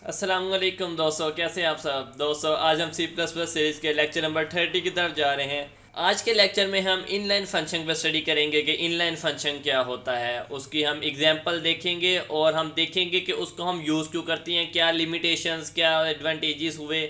अस्सलाम वालेकुम दोस्तों, कैसे हैं आप सब। दोस्तों आज हम सी प्लस प्लस सीरीज़ के लेक्चर नंबर 30 की तरफ जा रहे हैं। आज के लेक्चर में हम इनलाइन फंक्शन पर स्टडी करेंगे कि इनलाइन फंक्शन क्या होता है, उसकी हम एग्जांपल देखेंगे और हम देखेंगे कि उसको हम यूज़ क्यों करते हैं, क्या लिमिटेशंस क्या एडवांटेजेस हुए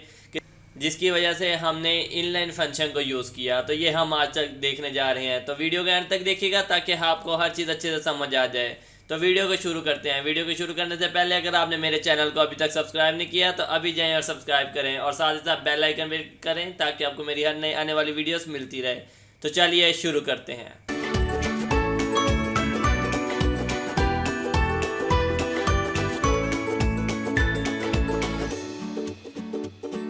जिसकी वजह से हमने इनलाइन फंक्शन को यूज़ किया। तो ये हम आज तक देखने जा रहे हैं, तो वीडियो के अंत तक देखिएगा ताकि आपको हर चीज़ अच्छे से समझ आ जाए। तो वीडियो को शुरू करते हैं। वीडियो को शुरू करने से पहले अगर आपने मेरे चैनल को अभी तक सब्सक्राइब नहीं किया तो अभी जाएं और सब्सक्राइब करें और साथ ही साथ बेल आइकन भी करें ताकि आपको मेरी हर नई आने वाली वीडियोस मिलती रहे। तो चलिए शुरू करते हैं।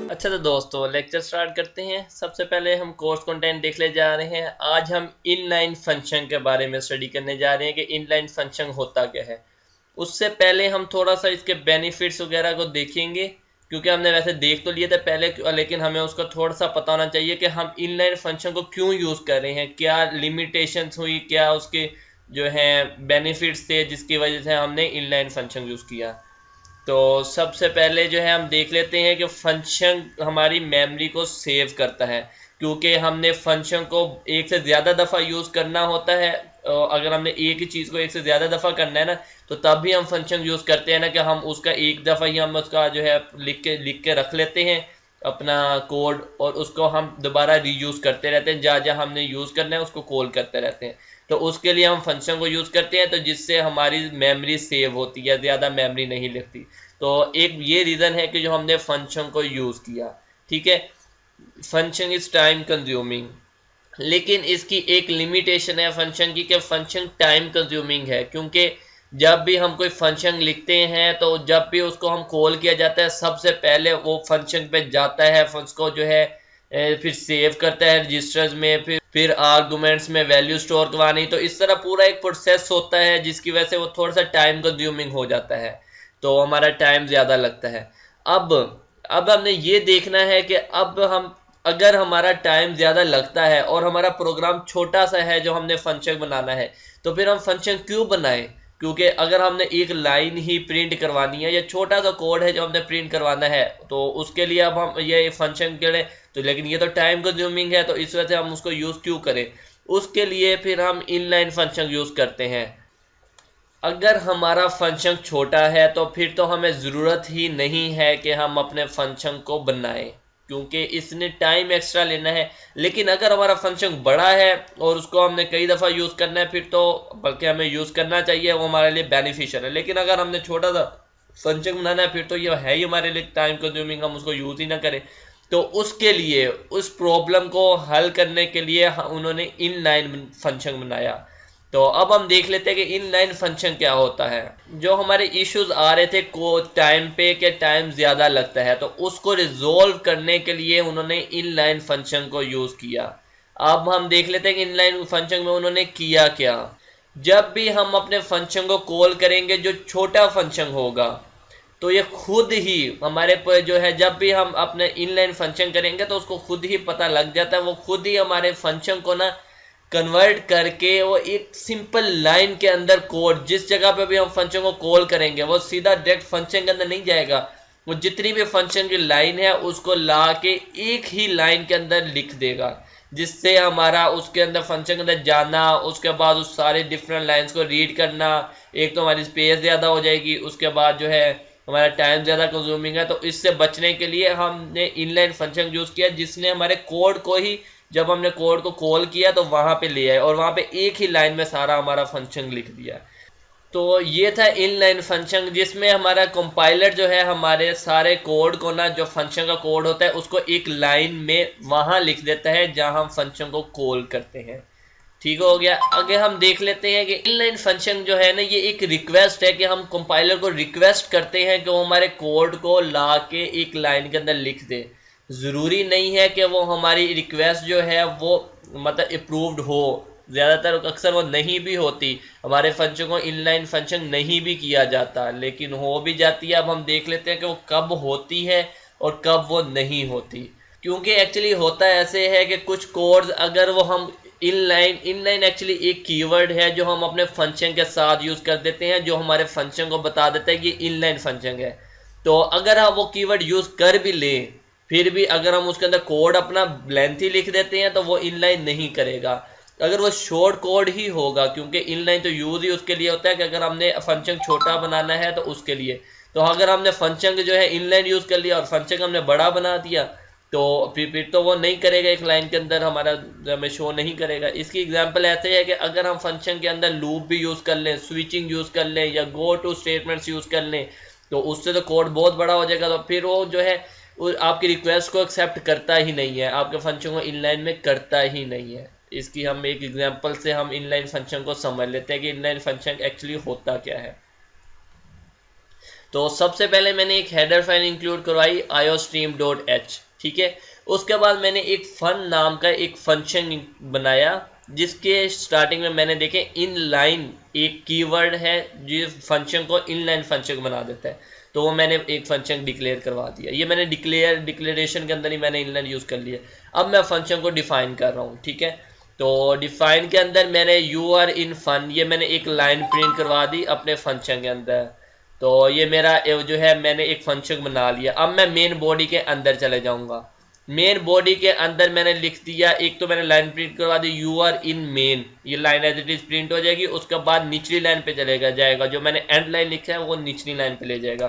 अच्छा तो दोस्तों लेक्चर स्टार्ट करते हैं। सबसे पहले हम कोर्स कंटेंट देख ले जा रहे हैं। आज हम इनलाइन फंक्शन के बारे में स्टडी करने जा रहे हैं कि इनलाइन फंक्शन होता क्या है। उससे पहले हम थोड़ा सा इसके बेनिफिट्स वगैरह को देखेंगे, क्योंकि हमने वैसे देख तो लिए थे पहले, लेकिन हमें उसका थोड़ा सा पता होना चाहिए कि हम इनलाइन फंक्शन को क्यों यूज़ कर रहे हैं, क्या लिमिटेशंस हुई, क्या उसके जो है बेनिफिट्स थे जिसकी वजह से हमने इनलाइन फंक्शन यूज़ किया। तो सबसे पहले जो है हम देख लेते हैं कि फंक्शन हमारी मेमोरी को सेव करता है, क्योंकि हमने फंक्शन को एक से ज़्यादा दफ़ा यूज़ करना होता है। अगर हमने एक ही चीज़ को एक से ज़्यादा दफ़ा करना है ना, तो तब भी हम फंक्शन यूज़ करते हैं ना कि हम उसका एक दफ़ा ही हम उसका जो है लिख के रख लेते हैं अपना कोड, और उसको हम दोबारा रीयूज़ करते रहते हैं। जहाँ जहाँ हमने यूज़ करना है उसको कॉल करते रहते हैं। तो उसके लिए हम फंक्शन को यूज़ करते हैं, तो जिससे हमारी मेमोरी सेव होती है, ज़्यादा मेमोरी नहीं लगती। तो एक ये रीज़न है कि जो हमने फंक्शन को यूज़ किया। ठीक है, फंक्शन इज़ टाइम कंज्यूमिंग, लेकिन इसकी एक लिमिटेशन है फंक्शन की कि फंक्शन टाइम कंज्यूमिंग है, क्योंकि जब भी हम कोई फंक्शन लिखते हैं तो जब भी उसको हम कॉल किया जाता है सबसे पहले वो फंक्शन पे जाता है, उसको जो है फिर सेव करता है रजिस्टर्स में, फिर आर्गुमेंट्स में वैल्यू स्टोर करवानी। तो इस तरह पूरा एक प्रोसेस होता है जिसकी वजह से वो थोड़ा सा टाइम कंज्यूमिंग हो जाता है, तो हमारा टाइम ज़्यादा लगता है। अब हमने ये देखना है कि अब हम अगर हमारा टाइम ज़्यादा लगता है और हमारा प्रोग्राम छोटा सा है जो हमने फंक्शन बनाना है, तो फिर हम फंक्शन क्यों बनाएं। क्योंकि अगर हमने एक लाइन ही प्रिंट करवानी है या छोटा सा कोड है जो हमने प्रिंट करवाना है, तो उसके लिए अब हम ये फंक्शन के लिए तो, लेकिन ये तो टाइम कंज्यूमिंग है, तो इस वजह से हम उसको यूज़ क्यों करें। उसके लिए फिर हम इनलाइन फंक्शन यूज़ करते हैं। अगर हमारा फंक्शन छोटा है तो फिर तो हमें ज़रूरत ही नहीं है कि हम अपने फंक्शन को बनाएं, क्योंकि इसने टाइम एक्स्ट्रा लेना है। लेकिन अगर हमारा फंक्शन बड़ा है और उसको हमने कई दफ़ा यूज़ करना है, फिर तो बल्कि हमें यूज़ करना चाहिए, वो हमारे लिए बेनिफिशियल है। लेकिन अगर हमने छोटा सा फंक्शन बनाना है, फिर तो ये है ही हमारे लिए टाइम कंज्यूमिंग, हम उसको यूज़ ही ना करें। तो उसके लिए, उस प्रॉब्लम को हल करने के लिए उन्होंने इनलाइन फंक्शन बनाया। तो अब हम देख लेते हैं कि इनलाइन फंक्शन क्या होता है। जो हमारे इश्यूज आ रहे थे को टाइम पे के टाइम ज़्यादा लगता है, तो उसको रिजोल्व करने के लिए उन्होंने इनलाइन फंक्शन को यूज़ किया। अब हम देख लेते हैं कि इनलाइन फंक्शन में उन्होंने किया क्या। जब भी हम अपने फंक्शन को कॉल करेंगे जो छोटा फंक्शन होगा, तो ये खुद ही हमारे पर जो है, जब भी हम अपने इनलाइन फंक्शन करेंगे तो उसको खुद ही पता लग जाता है, वो खुद ही हमारे फंक्शन को ना कन्वर्ट करके वो एक सिंपल लाइन के अंदर कोड, जिस जगह पे भी हम फंक्शन को कॉल करेंगे वो सीधा डायरेक्ट फंक्शन के अंदर नहीं जाएगा, वो जितनी भी फंक्शन की लाइन है उसको ला के एक ही लाइन के अंदर लिख देगा, जिससे हमारा उसके अंदर फंक्शन के अंदर जाना, उसके बाद उस सारे डिफरेंट लाइंस को रीड करना, एक तो हमारी स्पेस ज़्यादा हो जाएगी, उसके बाद जो है हमारा टाइम ज़्यादा कंज्यूमिंग है। तो इससे बचने के लिए हमने इनलाइन फंक्शन यूज़ किया, जिसने हमारे कोड को ही, जब हमने कोड को कॉल किया तो वहां पे ले आए और वहां पे एक ही लाइन में सारा हमारा फंक्शन लिख दिया। तो ये था इनलाइन फंक्शन, जिसमें हमारा कंपाइलर जो है हमारे सारे कोड को ना, जो फंक्शन का कोड होता है उसको एक लाइन में वहां लिख देता है जहां हम फंक्शन को कॉल करते हैं। ठीक हो गया। आगे हम देख लेते हैं कि इनलाइन फंक्शन जो है ना, ये एक रिक्वेस्ट है कि हम कंपाइलर को रिक्वेस्ट करते हैं कि वो हमारे कोड को ला के एक लाइन के अंदर लिख दे। ज़रूरी नहीं है कि वो हमारी रिक्वेस्ट जो है वो मतलब अप्रूव्ड हो, ज़्यादातर अक्सर वो नहीं भी होती, हमारे फंक्शन को इनलाइन फंक्शन नहीं भी किया जाता, लेकिन हो भी जाती है। अब हम देख लेते हैं कि वो कब होती है और कब वो नहीं होती। क्योंकि एक्चुअली होता ऐसे है कि कुछ कोड्स अगर वो हम इनलाइन एक्चुअली एक कीवर्ड है जो हम अपने फंक्शन के साथ यूज़ कर देते हैं, जो हमारे फंक्शन को बता देता है कि इनलाइन फंक्शन है। तो अगर हम वो कीवर्ड यूज कर भी लें, फिर भी अगर हम उसके अंदर कोड अपना लेंथी लिख देते हैं तो वो इनलाइन नहीं करेगा। अगर वो शॉर्ट कोड ही होगा, क्योंकि इनलाइन तो यूज ही उसके लिए होता है कि अगर हमने फंक्शन छोटा बनाना है तो उसके लिए। तो अगर हमने फंक्शन जो है इनलाइन यूज कर लिया और फंक्शन हमने बड़ा बना दिया तो फिर तो वो नहीं करेगा, एक लाइन के अंदर हमारा हमें शो नहीं करेगा। इसकी एग्जांपल ऐसे है कि अगर हम फंक्शन के अंदर लूप भी यूज कर लें, स्विचिंग यूज कर लें या गो टू स्टेटमेंट्स यूज कर लें तो उससे तो कोड बहुत बड़ा हो जाएगा। तो फिर वो जो है आपकी रिक्वेस्ट को एक्सेप्ट करता ही नहीं है, आपके फंक्शन को इनलाइन में करता ही नहीं है। इसकी हम एक एग्जांपल से हम इनलाइन फंक्शन को समझ लेते हैं कि इनलाइन फंक्शन एक्चुअली होता क्या है। तो सबसे पहले मैंने एक हेडर फाइल इंक्लूड करवाई iostream.h, ठीक है। उसके बाद मैंने एक फन नाम का एक फंक्शन बनाया जिसके स्टार्टिंग में मैंने देखे इनलाइन एक कीवर्ड है जो फंक्शन को इनलाइन फंक्शन बना देता है, तो वो मैंने एक फंक्शन डिक्लेयर करवा दिया। ये मैंने डिक्लेरेशन के अंदर ही मैंने इनलाइन यूज कर लिया। अब मैं फंक्शन को डिफाइन कर रहा हूँ, ठीक है। तो डिफाइन के अंदर मैंने यू आर इन फन, ये मैंने एक लाइन प्रिंट करवा दी अपने फंक्शन के अंदर। तो ये मेरा जो है मैंने एक फंक्शन बना लिया। अब मैं मेन बॉडी के अंदर चले जाऊंगा। मेन बॉडी के अंदर मैंने लिख दिया, एक तो मैंने लाइन प्रिंट करवा दी यू आर इन मेन, ये line as it is print हो जाएगी। उसके बाद निचली लाइन पे चलेगा जाएगा, जो मैंने एंड लाइन लिखा है वो निचली लाइन पे ले जाएगा।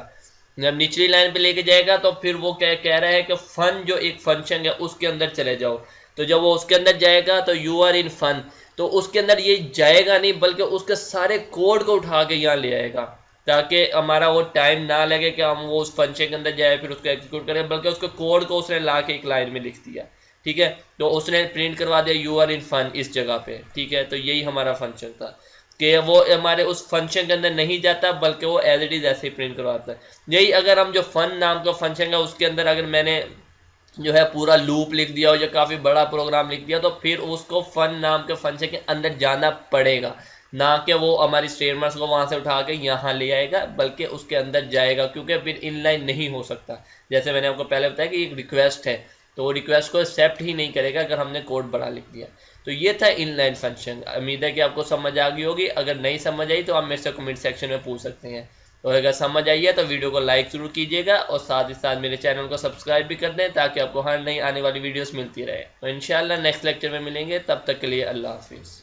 जब निचली लाइन पे लेके जाएगा तो फिर वो कह रहा है कि फन जो एक फंक्शन है उसके अंदर चले जाओ। तो जब वो उसके अंदर जाएगा तो यू आर इन फन, तो उसके अंदर ये जाएगा नहीं बल्कि उसके सारे कोड को उठा के यहाँ ले आएगा, ताकि हमारा वो टाइम ना लगे कि हम वो उस फंक्शन के अंदर जाए फिर उसको एग्जीक्यूट करें, बल्कि उसके कोड को उसने ला के एक लाइन में लिख दिया, ठीक है। तो उसने प्रिंट करवा दिया यू आर इन फन इस जगह पे, ठीक है। तो यही हमारा फंक्शन था कि वो हमारे उस फंक्शन के अंदर नहीं जाता बल्कि वो एज इट इज ऐसे ही प्रिंट करवाता है। यही अगर हम जो फन नाम का फंक्शन है उसके अंदर अगर मैंने जो है पूरा लूप लिख दिया हो या काफी बड़ा प्रोग्राम लिख दिया तो फिर उसको फन नाम के फंक्शन के अंदर जाना पड़ेगा, ना कि वो हमारी स्टेटमेंट्स को वहां से उठा के यहाँ ले आएगा, बल्कि उसके अंदर जाएगा, क्योंकि फिर इनलाइन नहीं हो सकता। जैसे मैंने आपको पहले बताया कि एक रिक्वेस्ट है तो वो रिक्वेस्ट को एक्सेप्ट ही नहीं करेगा अगर हमने कोड बड़ा लिख दिया। तो ये था इनलाइन फंक्शन। उम्मीद है कि आपको समझ आ गई होगी। अगर नहीं समझ आई तो आप मेरे से कमेंट सेक्शन में पूछ सकते हैं, और अगर समझ आई है तो वीडियो को लाइक जरूर कीजिएगा और साथ ही साथ मेरे चैनल को सब्सक्राइब भी कर दें ताकि आपको हर नई आने वाली वीडियोस मिलती रहे। तो इंशाल्लाह नेक्स्ट लेक्चर में मिलेंगे, तब तक के लिए अल्लाह हाफिज़।